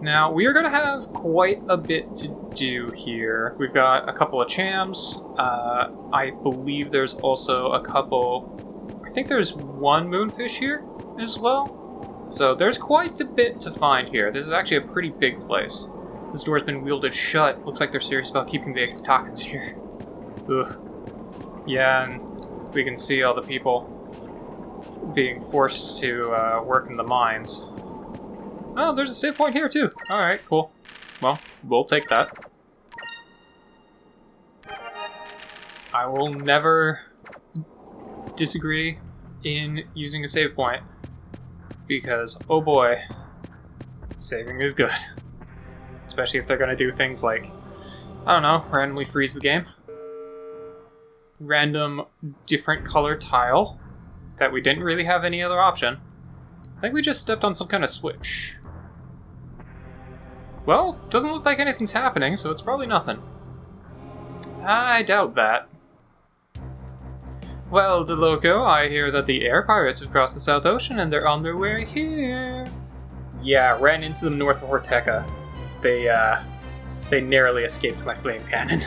Now, we are going to have quite a bit to do here. We've got a couple of chams. I believe there's also a couple... I think there's one moonfish here as well. So there's quite a bit to find here. This is actually a pretty big place. This door's been wielded shut. Looks like they're serious about keeping the Extakans here. Ugh. Yeah, and we can see all the people being forced to work in the mines. Oh, there's a save point here, too. Alright, cool. Well, we'll take that. I will never disagree in using a save point, because, oh boy, saving is good. Especially if they're going to do things like, I don't know, randomly freeze the game. Random different color tile that we didn't really have any other option. I think we just stepped on some kind of switch. Well, doesn't look like anything's happening, so it's probably nothing. I doubt that. Well, Loco, I hear that the air pirates have crossed the South Ocean and they're on their way here. Yeah, ran into them north of Orteca. They narrowly escaped my flame cannon.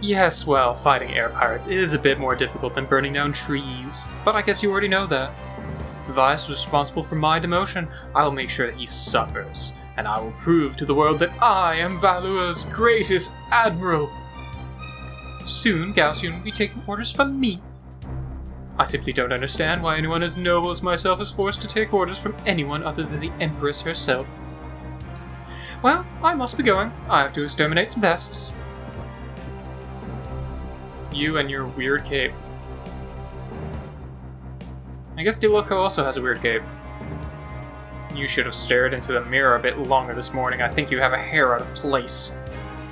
Yes, well, fighting air pirates is a bit more difficult than burning down trees, but I guess you already know that. Vice was responsible for my demotion. I'll make sure that he suffers, and I will prove to the world that I am Valua's greatest admiral. Soon, Gaussian will be taking orders from me. I simply don't understand why anyone as noble as myself is forced to take orders from anyone other than the Empress herself. Well, I must be going. I have to exterminate some pests. You and your weird cape. I guess Loco also has a weird cape. You should have stared into the mirror a bit longer this morning. I think you have a hair out of place.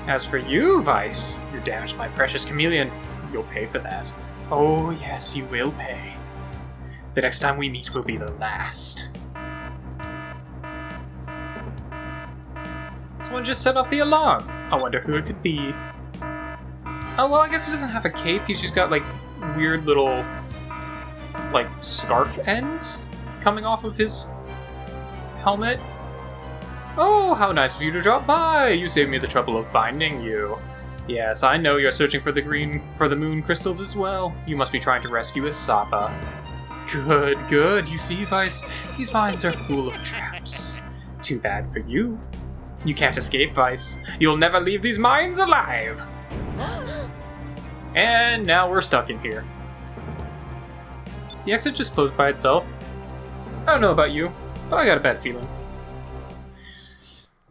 As for you, Vice, you damaged my precious chameleon. You'll pay for that. Oh, yes, you will pay. The next time we meet will be the last. Someone just set off the alarm. I wonder who it could be. Oh, well, I guess he doesn't have a cape. He's just got, like, weird little, like, scarf ends coming off of his helmet. Oh, how nice of you to drop by! You saved me the trouble of finding you. Yes, I know you're searching for the moon crystals as well. You must be trying to rescue Isapa. Good, good. You see, Vice, these mines are full of traps. Too bad for you. You can't escape, Vice. You'll never leave these mines alive! And now we're stuck in here. The exit just closed by itself. I don't know about you, but I got a bad feeling.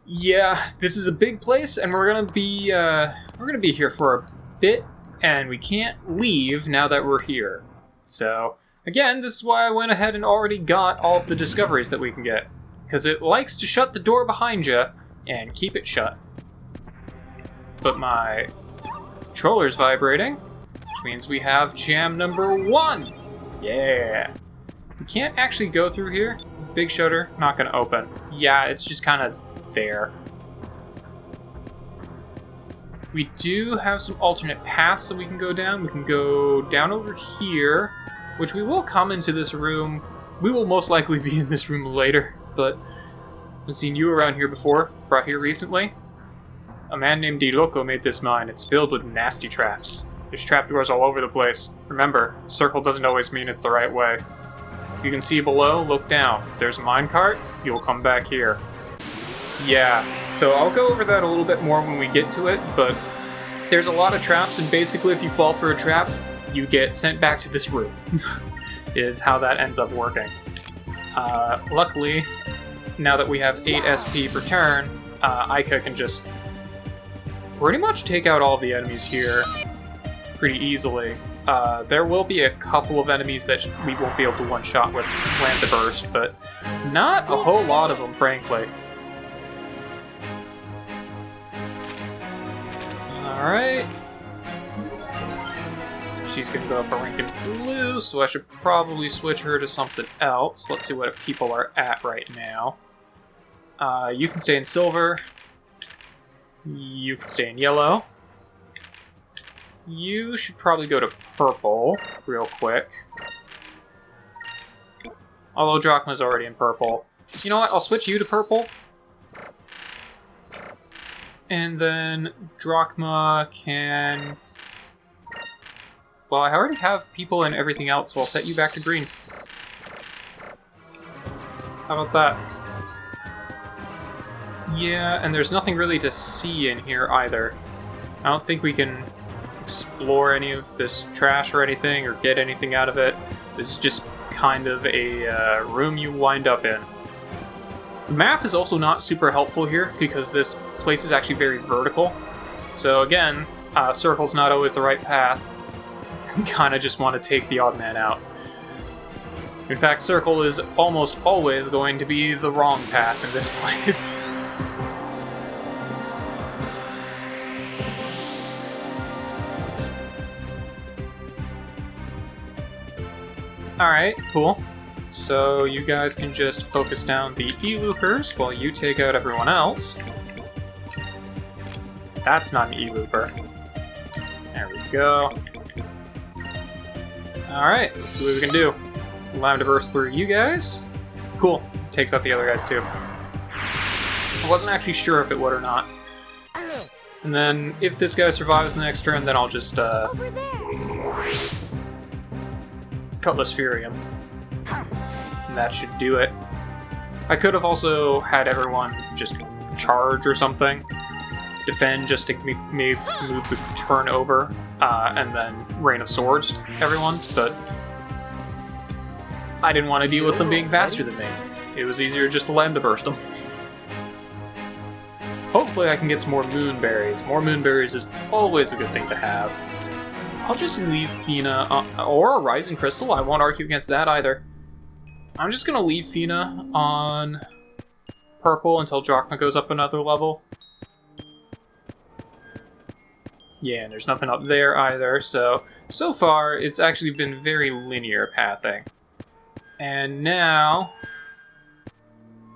Yeah, this is a big place, and we're gonna be here for a bit, and we can't leave now that we're here. So, again, this is why I went ahead and already got all of the discoveries that we can get, because it likes to shut the door behind you and keep it shut. But my controller's vibrating, which means we have jam number 1. Yeah. We can't actually go through here. Big shutter, not gonna open. Yeah, it's just kind of there. We do have some alternate paths that we can go down. We can go down over here, which we will come into this room. We will most likely be in this room later, but I've seen you around here before, brought here recently. A man named Loco made this mine. It's filled with nasty traps. There's trapdoors all over the place. Remember, circle doesn't always mean it's the right way. If you can see below, look down. If there's a minecart, you'll come back here. Yeah, so I'll go over that a little bit more when we get to it, but there's a lot of traps, and basically if you fall for a trap, you get sent back to this room, is how that ends up working. Luckily, now that we have 8 SP per turn, Aika can just pretty much take out all of the enemies here pretty easily. There will be a couple of enemies that we won't be able to one-shot with Land the Burst, but not a whole lot of them, frankly. Alright. She's gonna go up a rank in blue, so I should probably switch her to something else. Let's see what people are at right now. You can stay in silver. You can stay in yellow. You should probably go to purple real quick. Although Drachma's already in purple. You know what? I'll switch you to purple. And then Drachma can... Well, I already have people and everything else, so I'll set you back to green. How about that? Yeah, and there's nothing really to see in here either. I don't think we can explore any of this trash or anything, or get anything out of it. This is just kind of a room you wind up in. The map is also not super helpful here, because this place is actually very vertical. So again, circle's not always the right path. Kind of just want to take the odd man out. In fact, circle is almost always going to be the wrong path in this place. Alright, cool. So you guys can just focus down the E-loopers while you take out everyone else. That's not an E-looper. There we go. Alright, let's see what we can do. Allow him to burst through you guys. Cool. Takes out the other guys too. I wasn't actually sure if it would or not. And then, if this guy survives the next turn, then I'll just, Cutlass Fury him. And that should do it. I could have also had everyone just charge or something. Defend just to move the turn over, and then Rain of Swords everyone's, but I didn't want to deal with them being faster than me. It was easier just to let him to burst them. Hopefully I can get some more moonberries. More moonberries is always a good thing to have. I'll just leave Fina, or a Rising Crystal. I won't argue against that either. I'm just going to leave Fina on purple until Drachma goes up another level. Yeah, and there's nothing up there either, so far it's actually been very linear pathing. And now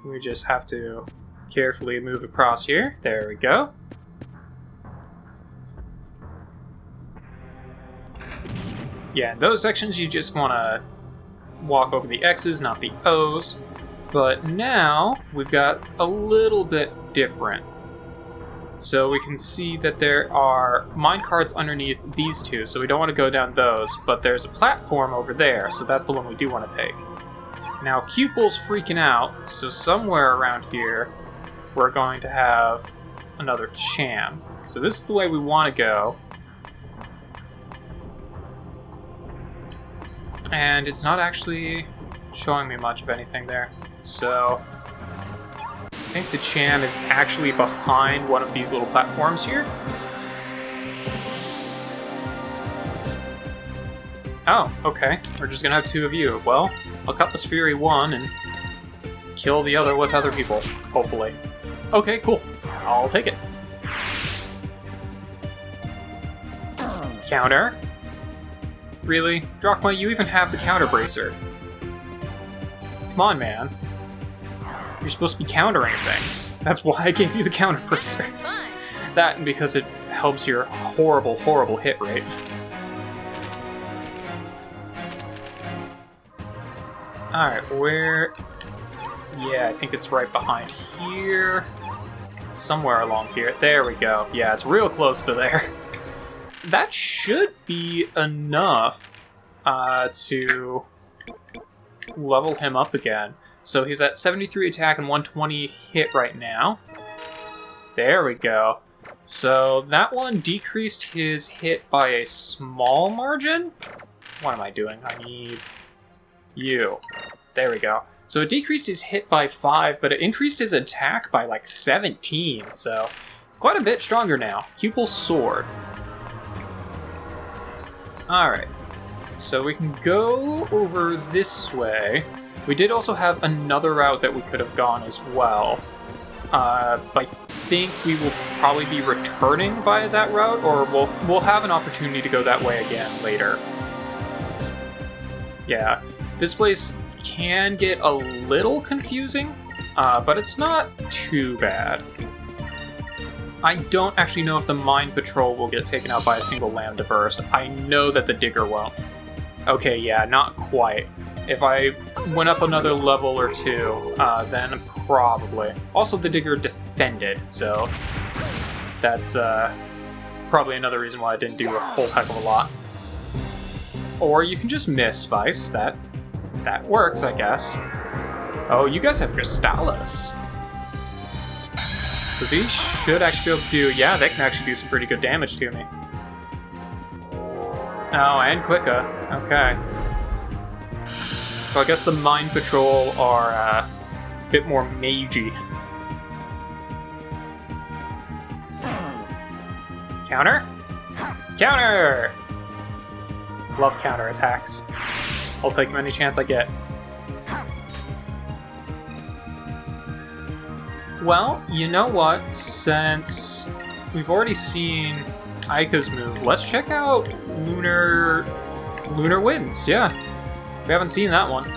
we just have to carefully move across here. There we go. Yeah, in those sections you just want to walk over the X's, not the O's. But now we've got a little bit different. So we can see that there are minecarts underneath these two, so we don't want to go down those, but there's a platform over there, so that's the one we do want to take. Now, Cupel's freaking out, so somewhere around here, we're going to have another Cham. So this is the way we want to go. And it's not actually showing me much of anything there, so I think the Cham is actually behind one of these little platforms here. Oh, okay. We're just gonna have two of you. Well, I'll Cutlass Fury one and kill the other with other people, hopefully. Okay, cool. I'll take it. Counter? Really? Drachma, you even have the counter bracer. Come on, man. You're supposed to be countering things. That's why I gave you the counter bracer. That and because it helps your horrible, horrible hit rate. Alright, where... Yeah, I think it's right behind here. Somewhere along here. There we go. Yeah, it's real close to there. That should be enough to level him up again. So he's at 73 attack and 120 hit right now. There we go. So that one decreased his hit by a small margin? What am I doing? I need you. There we go. So it decreased his hit by 5, but it increased his attack by like 17, so it's quite a bit stronger now. Cupel's Sword. Alright, so we can go over this way. We did also have another route that we could have gone as well. But I think we will probably be returning via that route, or we'll have an opportunity to go that way again later. Yeah, this place can get a little confusing, but it's not too bad. I don't actually know if the Mine Patrol will get taken out by a single Lambda Burst. I know that the Digger won't. Okay, yeah, not quite. If I went up another level or two, then probably. Also, the Digger defended, so That's probably another reason why I didn't do a whole heck of a lot. Or you can just miss, Vice. That works, I guess. Oh, you guys have Crystallis. So these should actually be able to do... Yeah, they can actually do some pretty good damage to me. Oh, and Quicka. Okay. So I guess the Mind Patrol are a bit more magey. Counter? Counter! Love counter attacks. I'll take them any chance I get. Well, you know what? Since we've already seen Aika's move, let's check out Lunar Winds. Yeah, we haven't seen that one.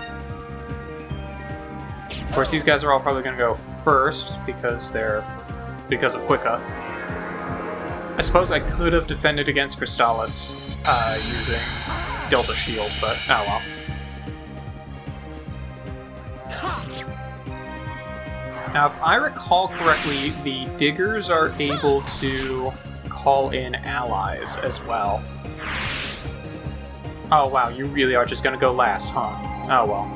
Of course, these guys are all probably going to go first because of Quicka. I suppose I could have defended against Crystallis using Delta Shield, but oh well. Now, if I recall correctly, the Diggers are able to call in allies as well. Oh wow, you really are just gonna go last, huh? Oh well.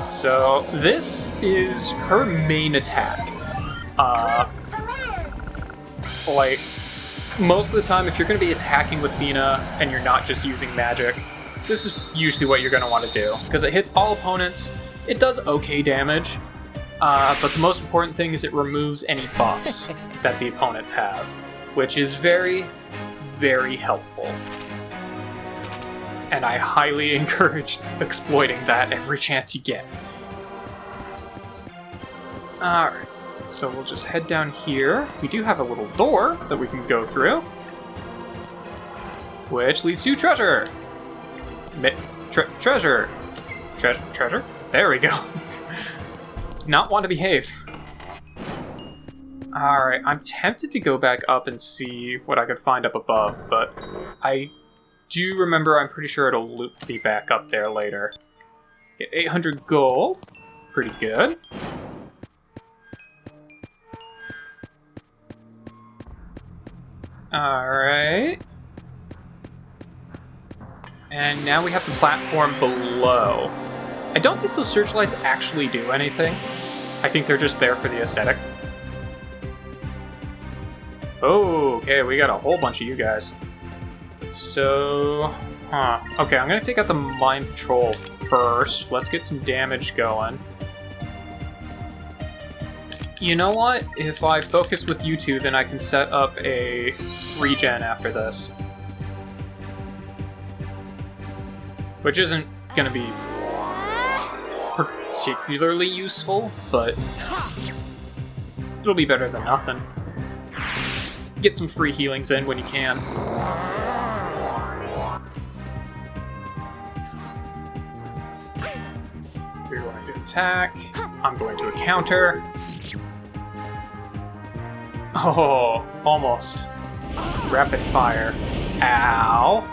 So, this is her main attack. Like, most of the time, if you're going to be attacking with Fina and you're not just using magic, this is usually what you're going to want to do. Because it hits all opponents, it does okay damage, but the most important thing is it removes any buffs that the opponents have, which is very, very helpful. And I highly encourage exploiting that every chance you get. Alright. So we'll just head down here. We do have a little door that we can go through, which leads to treasure. Treasure. There we go. Not want to behave. Alright, I'm tempted to go back up and see what I could find up above, but I do remember I'm pretty sure it'll loop me back up there later. Get 800 gold. Pretty good. Alright. And now we have the platform below. I don't think those searchlights actually do anything. I think they're just there for the aesthetic. Oh, okay, we got a whole bunch of you guys. So... Okay, I'm gonna take out the Mind Patrol first. Let's get some damage going. You know what? If I focus with you two, then I can set up a regen after this. Which isn't gonna be particularly useful, but it'll be better than nothing. Get some free healings in when you can. You're going to attack. I'm going to counter. Oh, almost. Rapid fire. Ow.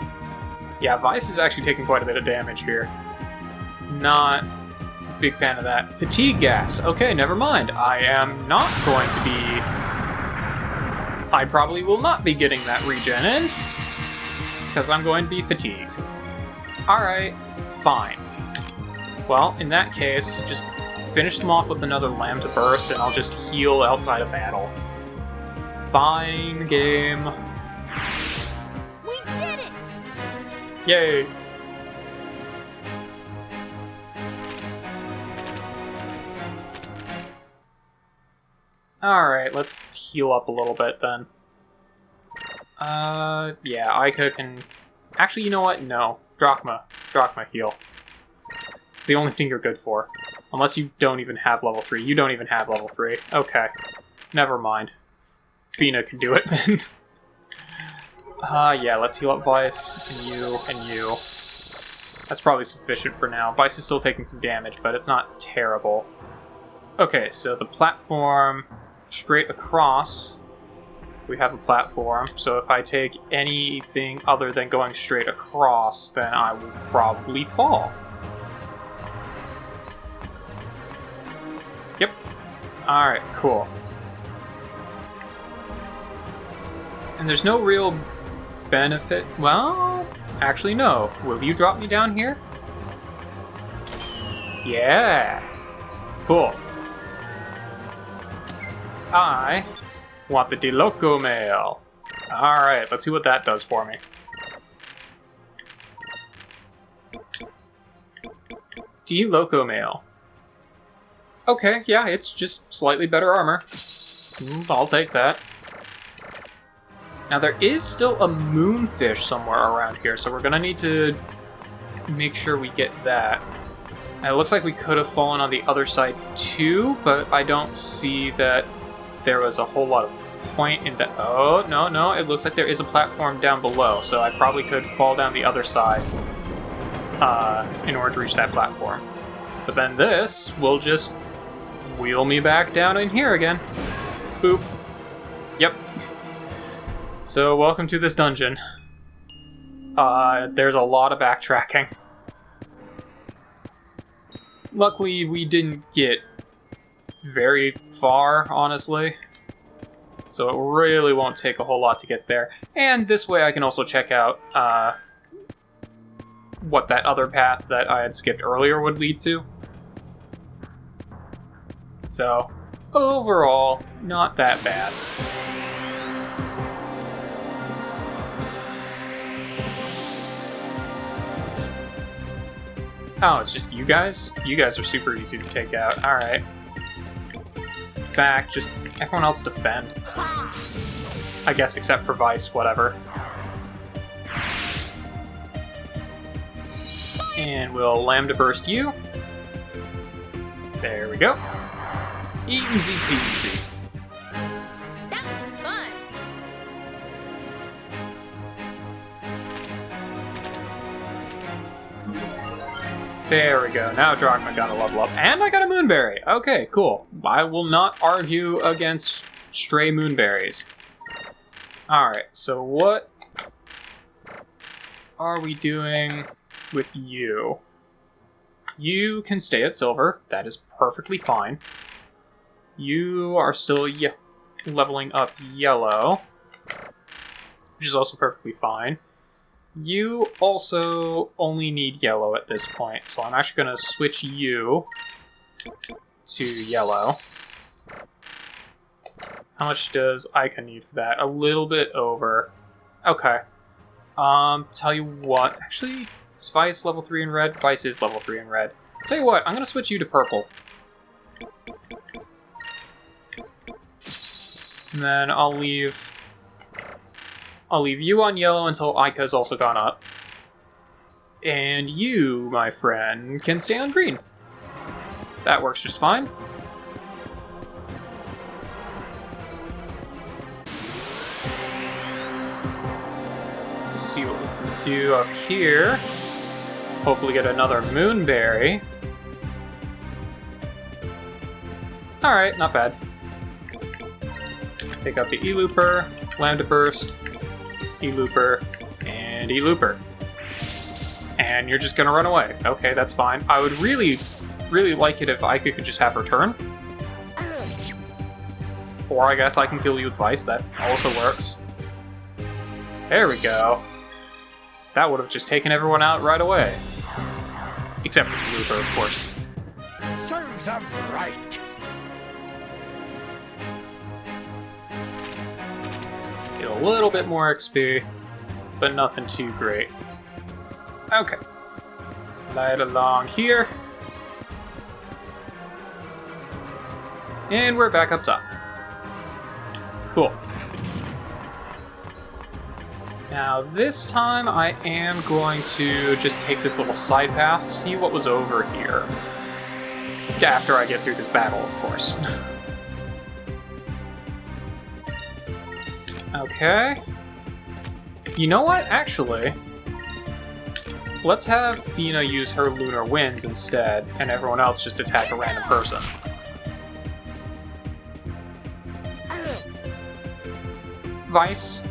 Yeah, Vice is actually taking quite a bit of damage here. Not a big fan of that. Fatigue gas. Okay, never mind. I am not going to be... I probably will not be getting that regen in, because I'm going to be fatigued. Alright, fine. Well, in that case, just finish them off with another Lambda Burst, and I'll just heal outside of battle. Fine game. We did it! Yay! Alright, let's heal up a little bit then. Yeah, Aika can... Actually, you know what? No. Drachma. Drachma heal. It's the only thing you're good for. Unless you don't even have level 3. You don't even have level 3. Okay. Never mind. Fina can do it then. Yeah, let's heal up Vice, and you. That's probably sufficient for now. Vice is still taking some damage, but it's not terrible. Okay, so the platform straight across. We have a platform, so if I take anything other than going straight across, then I will probably fall. Yep. Alright, cool. And there's no real benefit. Well, actually, no. Will you drop me down here? Yeah. Cool. So I want the Loco mail. Alright, let's see what that does for me. Loco mail. Okay, yeah, it's just slightly better armor. I'll take that. Now there is still a moonfish somewhere around here, so we're gonna need to make sure we get that. And it looks like we could have fallen on the other side too, but I don't see that there was a whole lot of point in that. Oh, no, it looks like there is a platform down below, so I probably could fall down the other side in order to reach that platform. But then this will just wheel me back down in here again. Boop. Yep. So, welcome to this dungeon. There's a lot of backtracking. Luckily, we didn't get very far, honestly. So it really won't take a whole lot to get there. And this way I can also check out what that other path that I had skipped earlier would lead to. So, overall, not that bad. Oh, it's just you guys? You guys are super easy to take out. Alright. In fact, just everyone else defend. I guess except for Vice, whatever. And we'll Lambda Burst you. There we go. Easy peasy. That was fun. There we go. Now Drachma got a level up. And I got a Moonberry. Okay, cool. I will not argue against stray Moonberries. Alright, so what are we doing with you? You can stay at silver. That is perfectly fine. You are still leveling up yellow, which is also perfectly fine. You also only need yellow at this point, so I'm actually going to switch you to yellow. How much does Ica need for that? A little bit over. Okay. Tell you what. Actually, is Vice level 3 in red? Vice is level 3 in red. Tell you what, I'm going to switch you to purple. And then I'll leave you on yellow until Ica's also gone up. And you, my friend, can stay on green. That works just fine. Let's see what we can do up here. Hopefully get another Moonberry. Alright, not bad. Take out the E-Looper, Lambda Burst, E-Looper, and E-Looper. And you're just gonna run away. Okay, that's fine. I would really like it if Ica could just have her turn. Or I guess I can kill you with Vice, that also works. There we go. That would have just taken everyone out right away. Except for the Looper, of course. Serves them right. Get a little bit more XP, but nothing too great. Okay. Slide along here. And we're back up top. Cool. Now this time I am going to just take this little side path, see what was over here. After I get through this battle, of course. Okay. You know what? Actually, let's have Fina use her Lunar Winds instead, and everyone else just attack a random person. Vice,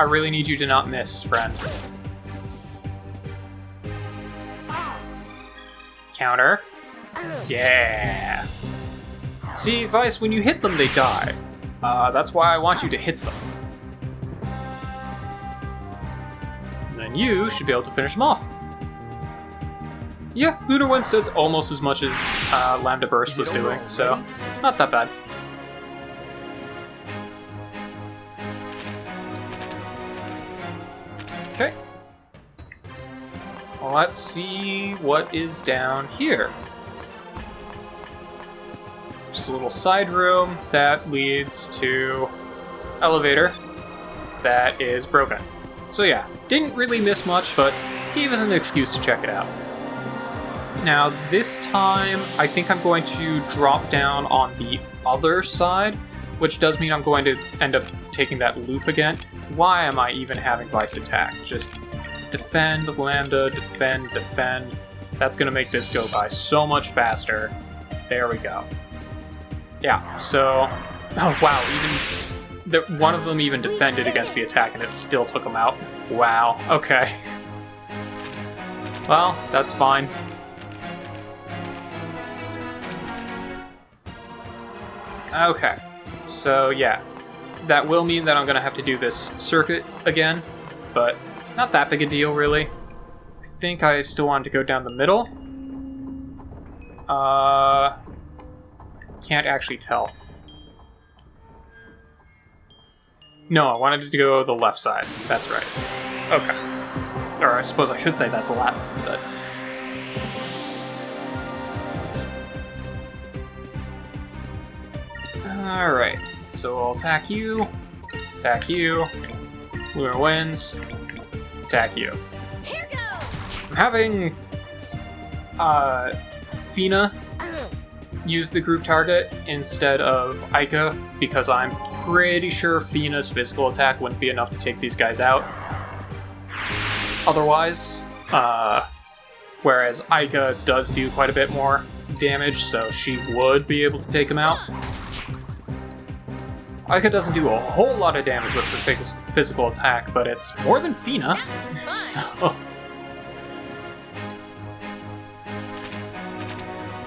I really need you to not miss, friend. Counter. Yeah. See, Vice, when you hit them, they die. That's why I want you to hit them. And then you should be able to finish them off. Yeah, Lunar Winds does almost as much as Lambda Burst was doing, so not that bad. Okay. Well, let's see what is down here. Just a little side room that leads to elevator that is broken. So yeah, didn't really miss much, but gave us an excuse to check it out. Now, this time, I think I'm going to drop down on the other side, which does mean I'm going to end up taking that loop again. Why am I even having Vice attack? Just defend, Lambda, defend, defend. That's going to make this go by so much faster. There we go. Yeah, so... Oh, wow, one of them even defended against the attack, and it still took him out. Wow, okay. Well, that's fine. Okay, so yeah, that will mean that I'm going to have to do this circuit again, but not that big a deal, really. I think I still wanted to go down the middle. Can't actually tell. No, I wanted to go the left side. That's right. Okay. Or I suppose I should say that's left, but... Alright, so I'll attack you, Lunar Winds, attack you. Here goes. I'm having Fina use the group target instead of Ica, because I'm pretty sure Fina's physical attack wouldn't be enough to take these guys out otherwise. Whereas Ica does do quite a bit more damage, so she would be able to take him out. Ica doesn't do a whole lot of damage with her physical attack, but it's more than Fina, so...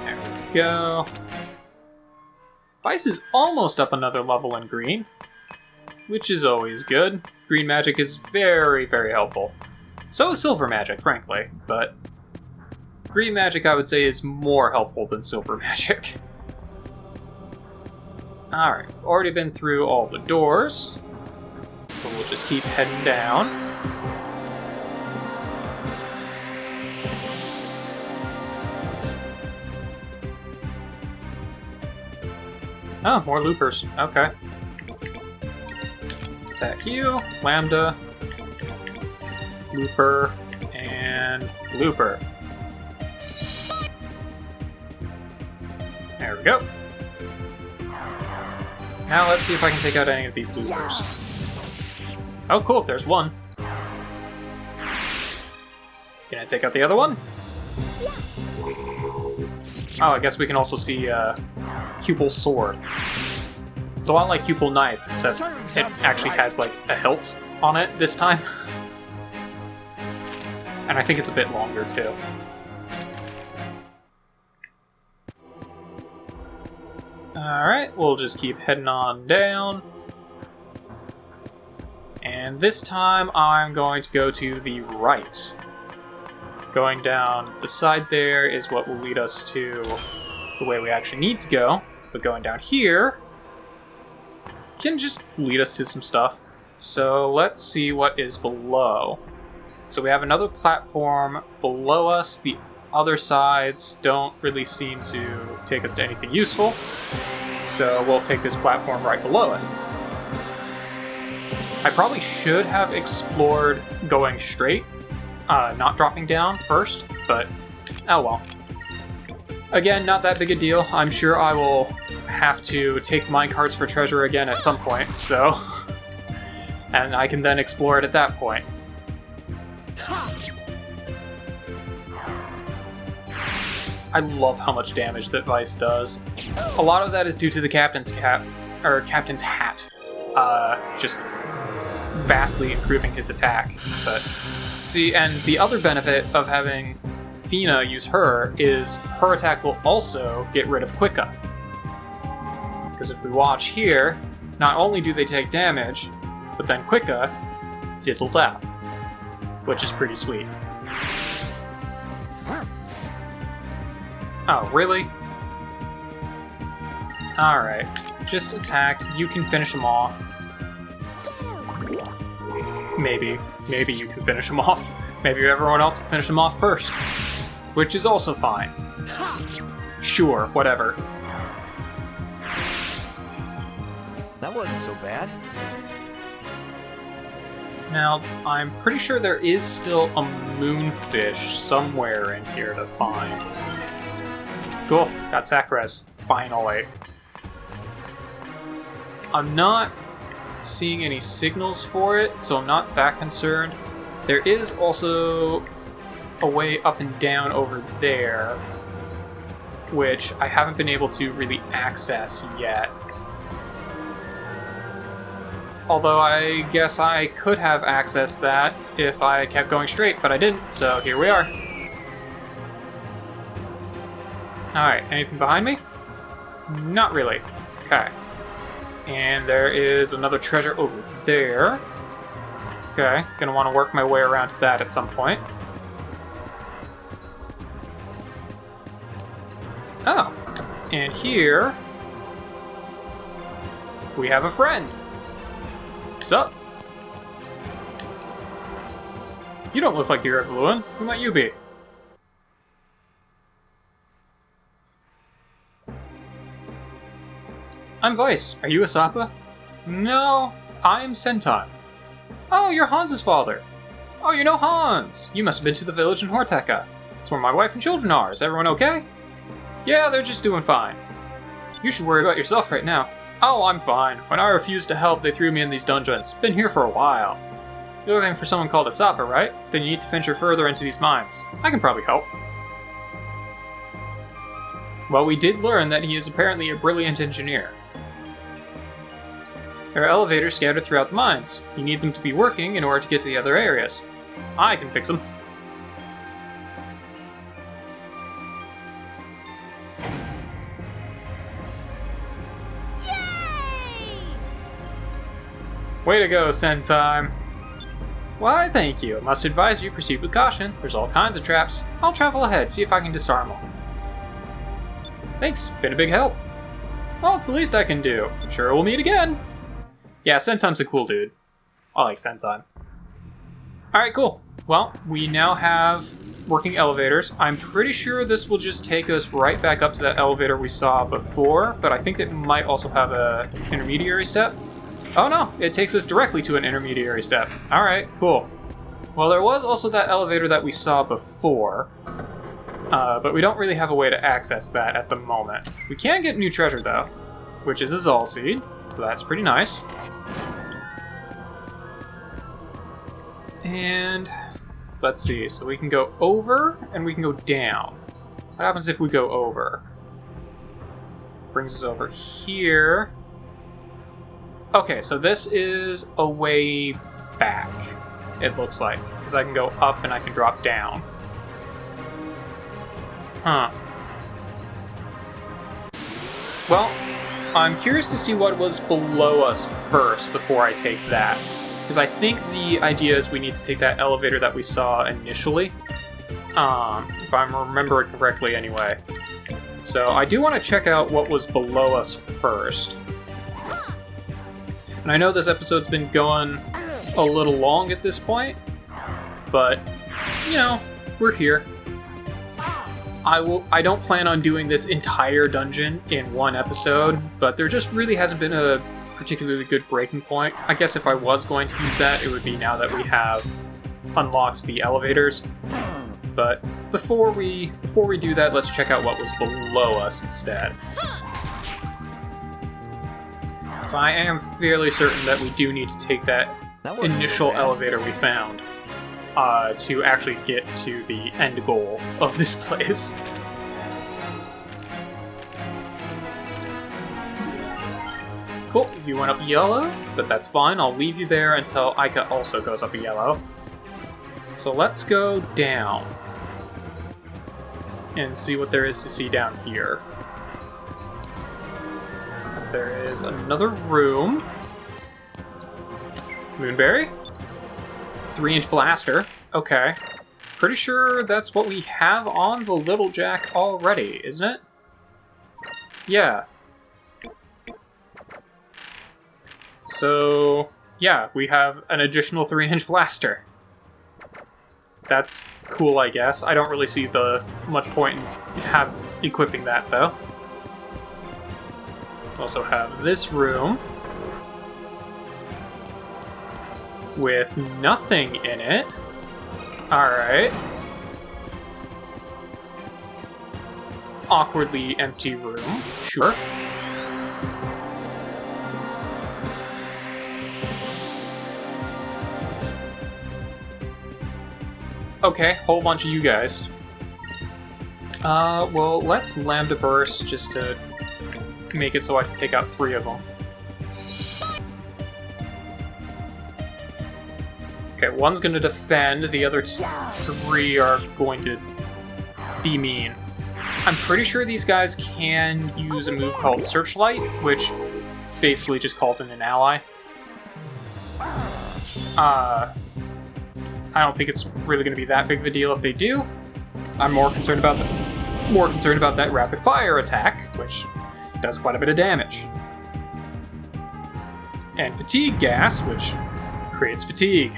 There we go. Vice is almost up another level in green, which is always good. Green magic is very, very helpful. So is silver magic, frankly, but green magic, I would say, is more helpful than silver magic. Alright, already been through all the doors, so we'll just keep heading down. Oh, more loopers. Okay. Attack you, Lambda, looper, and looper. There we go. Now let's see if I can take out any of these loopers. Oh, cool, there's one. Can I take out the other one? Oh, I guess we can also see Cupel's sword. It's a lot like Cupel knife, except it actually has like a hilt on it this time. And I think it's a bit longer too. Alright, we'll just keep heading on down. And this time I'm going to go to the right. Going down the side there is what will lead us to the way we actually need to go. But going down here can just lead us to some stuff. So let's see what is below. So we have another platform below us. The other sides don't really seem to take us to anything useful. So we'll take this platform right below us. I probably should have explored going straight, not dropping down first, but oh well. Again, not that big a deal. I'm sure I will have to take minecarts for treasure again at some point, so... and I can then explore it at that point. I love how much damage that Vice does. A lot of that is due to the captain's hat, just vastly improving his attack. But see, and the other benefit of having Fina use her is her attack will also get rid of Quicka. Because if we watch here, not only do they take damage, but then Quicka fizzles out. which is pretty sweet. Oh, really? Alright, just attack. You can finish him off. Maybe you can finish him off. Maybe everyone else will finish him off first. Which is also fine. Sure, whatever. That wasn't so bad. Now, I'm pretty sure there is still a moonfish somewhere in here to find. Cool, got Sakuras. Finally. I'm not seeing any signals for it, so I'm not that concerned. There is also a way up and down over there, which I haven't been able to really access yet. Although I guess I could have accessed that if I kept going straight, but I didn't, so here we are. Alright, anything behind me? Not really. Okay. And there is another treasure over there. Okay, gonna want to work my way around to that at some point. Oh, and here we have a friend. Sup? You don't look like you're Evelyn. Who might you be? I'm Vice. Are you Asapa? No, I'm Sentai. Oh, you're Hans's father. Oh, you know Hans. You must have been to the village in Horteka. It's where my wife and children are. Is everyone okay? Yeah, they're just doing fine. You should worry about yourself right now. Oh, I'm fine. When I refused to help, they threw me in these dungeons. Been here for a while. You're looking for someone called Asapa, right? Then you need to venture further into these mines. I can probably help. Well, we did learn that he is apparently a brilliant engineer. There are elevators scattered throughout the mines. You need them to be working in order to get to the other areas. I can fix them. Way to go, Sentai. Why, thank you. Must advise you, proceed with caution. There's all kinds of traps. I'll travel ahead, see if I can disarm them. Thanks, been a big help. Well, it's the least I can do. I'm sure we'll meet again. Yeah, Sentai's a cool dude. I like Sentai. Alright, cool. Well, we now have working elevators. I'm pretty sure this will just take us right back up to that elevator we saw before, but I think it might also have an intermediary step. Oh no, it takes us directly to an intermediary step. Alright, cool. Well, there was also that elevator that we saw before, but we don't really have a way to access that at the moment. We can get new treasure though, which is a Zal Seed, so that's pretty nice. And let's see, so we can go over and we can go down. What happens if we go over? Brings us over here. Okay, so this is a way back, it looks like, because I can go up and I can drop down. Huh. Well, I'm curious to see what was below us first before I take that. Because I think the idea is we need to take that elevator that we saw initially. If I'm remembering correctly anyway. So I do want to check out what was below us first. And I know this episode's been going a little long at this point, but, you know, we're here. I don't plan on doing this entire dungeon in one episode, but there just really hasn't been a particularly good breaking point. I guess if I was going to use that, it would be now that we have unlocked the elevators. But before we do that, let's check out what was below us instead. So I am fairly certain that we do need to take that initial elevator we found to actually get to the end goal of this place. Cool, you went up yellow, but that's fine. I'll leave you there until Aika also goes up yellow. So let's go down and see what there is to see down here. There is another room. Moonberry. 3-inch blaster. Okay. Pretty sure that's what we have on the Little Jack already, isn't it? Yeah. So, yeah, we have an additional 3-inch blaster. That's cool, I guess. I don't really see much point in equipping that, though. We also have this room with nothing in it. Alright. Awkwardly empty room. Sure. Okay, whole bunch of you guys. Well, let's Lambda Burst just to make it so I can take out 3 of them. Okay, one's gonna defend, the other 3 are going to be mean. I'm pretty sure these guys can use a move called Searchlight, which basically just calls in an ally. I don't think it's really going to be that big of a deal if they do. I'm more concerned about that rapid fire attack, which does quite a bit of damage. And fatigue gas, which creates fatigue.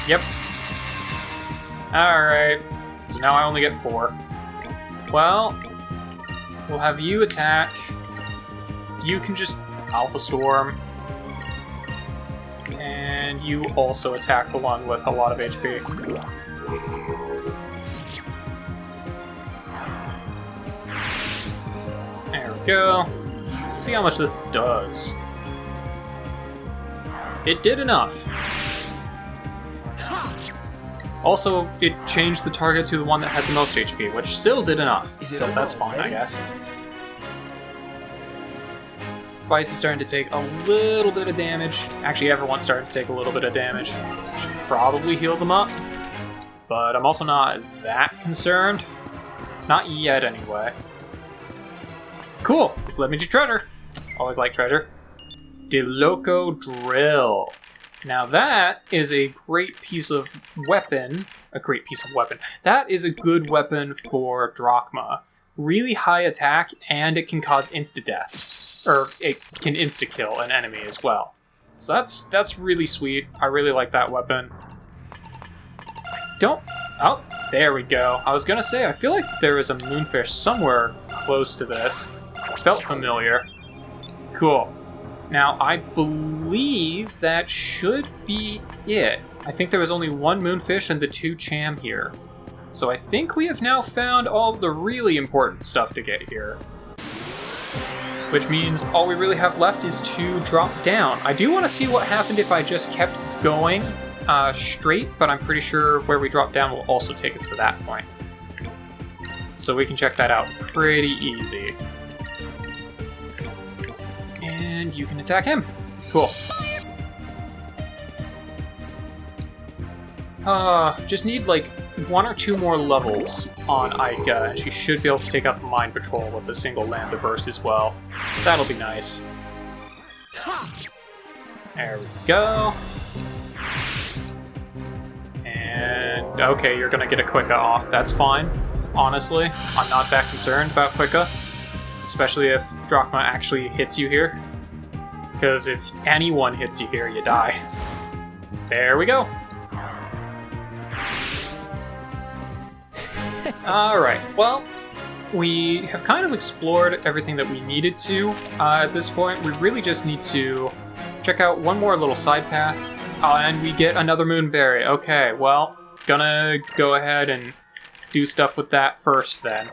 Yep. Alright, so now I only get 4. Well, we'll have you attack. You can just Alpha Storm. And you also attack the one with a lot of HP. There we go. Let's see how much this does. It did enough. Also, it changed the target to the one that had the most HP, which still did enough, so that's fine, I guess. Vice is starting to take a little bit of damage. Actually, everyone's starting to take a little bit of damage. Should probably heal them up, but I'm also not that concerned. Not yet, anyway. Cool, this led me to treasure. Always like treasure. The Loco drill. Now that is a great piece of weapon. That is a good weapon for Drachma. Really high attack, and it can cause insta-death. Or it can insta-kill an enemy as well. So that's really sweet. I really like that weapon. Oh, there we go. I was gonna say, I feel like there is a moonfish somewhere close to this. Felt familiar. Cool. Now, I believe that should be it. I think there was only 1 moonfish and the 2 cham here. So I think we have now found all the really important stuff to get here. Which means all we really have left is to drop down. I do want to see what happened if I just kept going straight, but I'm pretty sure where we drop down will also take us to that point. So we can check that out pretty easy. And you can attack him. Cool. Just need like 1 or 2 more levels on Ica, and she should be able to take out the Mind Patrol with a single Lambda Burst as well. That'll be nice. There we go. And, okay, you're gonna get a Quicka off. That's fine, honestly. I'm not that concerned about Quicka. Especially if Drachma actually hits you here. Because if anyone hits you here, you die. There we go. Alright, well, we have kind of explored everything that we needed to at this point. We really just need to check out one more little side path, and we get another Moonberry. Okay, well, gonna go ahead and do stuff with that first then.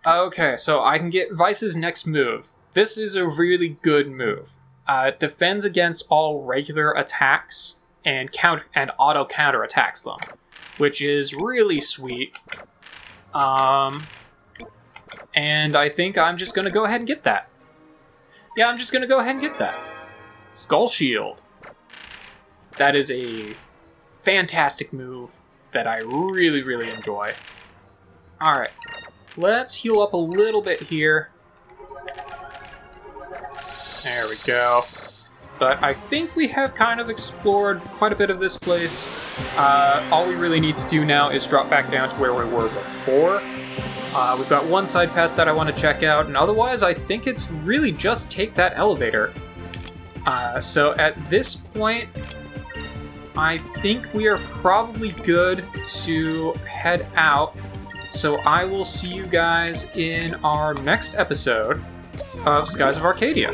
Okay, so I can get Vice's next move. This is a really good move. It defends against all regular attacks and auto counter attacks them, which is really sweet. And I think I'm just gonna go ahead and get that. Yeah, I'm just gonna go ahead and get that. Skull Shield. That is a fantastic move that I really, really enjoy. Alright, let's heal up a little bit here. There we go. But I think we have kind of explored quite a bit of this place. All we really need to do now is drop back down to where we were before. We've got one side path that I want to check out, and otherwise I think it's really just take that elevator. So at this point, I think we are probably good to head out. So I will see you guys in our next episode of Skies of Arcadia.